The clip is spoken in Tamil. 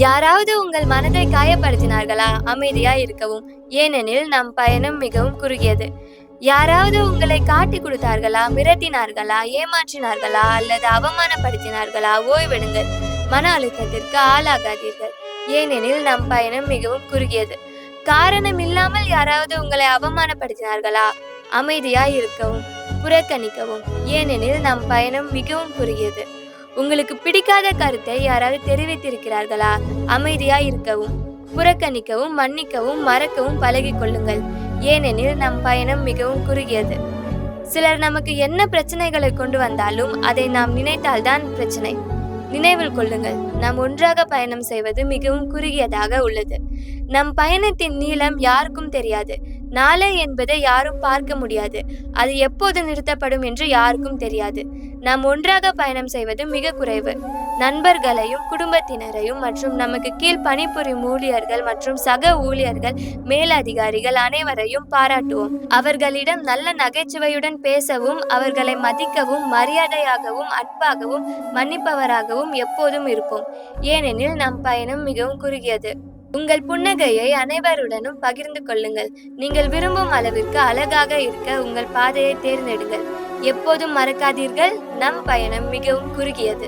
யாராவது உங்கள் மனதை காயப்படுத்தினார்களா? அமைதியாய் இருக்கவும். ஏனெனில் நம் பயணம் மிகவும் குறுகியது. யாராவது உங்களை காட்டிக் கொடுத்தார்களா? மிரட்டினார்களா? ஏமாற்றினார்களா? அல்லது அவமானப்படுத்தினார்களா? ஓய்வெடுங்கள். மன அழுத்தத்திற்கு ஆளாகாதீர்கள். ஏனெனில் நம் பயணம் மிகவும் குறுகியது. காரணம் இல்லாமல் யாராவது உங்களை அவமானப்படுத்தினார்களா? அமைதியாய் இருக்கவும். புறக்கணிக்கவும். ஏனெனில் நம் பயணம் மிகவும் குறுகியது. உங்களுக்கு பிடிக்காத கருத்தை யாராவது தெரிவித்திருக்கிறார்களா? அமைதியாய் இருக்கவும். புறக்கணிக்கவும், மன்னிக்கவும், மறக்கவும் பழகிக் கொள்ளுங்கள். ஏனெனில் நம் பயணம் மிகவும் குறுகியது. சிலர் நமக்கு என்ன பிரச்சனைகளை கொண்டு வந்தாலும் அதை நாம் நினைத்தால்தான் பிரச்சனை. நினைவில் கொள்ளுங்கள், நாம் ஒன்றாக பயணம் செய்வது மிகவும் குறுகியதாக உள்ளது. நம் பயணத்தின் நீளம் யாருக்கும் தெரியாது. நாளை என்பதை யாரும் பார்க்க முடியாது. அது எப்போது நிறுத்தப்படும் என்று யாருக்கும் தெரியாது. நாம் ஒன்றாக பயணம் செய்வது மிக குறைவு. நண்பர்களையும் குடும்பத்தினரையும் மற்றும் நமக்கு கீழ் பணிபுரியும் ஊழியர்கள் மற்றும் சக ஊழியர்கள், மேலதிகாரிகள் அனைவரையும் பாராட்டுவோம். அவர்களிடம் நல்ல நகைச்சுவையுடன் பேசவும், அவர்களை மதிக்கவும், மரியாதையாகவும், அன்பாகவும், மன்னிப்பவராகவும் எப்போதும் இருப்போம். ஏனெனில் நம் பயணம் மிகவும் குறுகியது. உங்கள் புன்னகையை அனைவருடனும் பகிர்ந்து கொள்ளுங்கள். நீங்கள் விரும்பும் அளவிற்கு அழகாக இருக்க உங்கள் பாதையை தேர்ந்தெடுங்கள். எப்போதும் மறக்காதீர்கள், நம் பயணம் மிகவும் குறுகியது.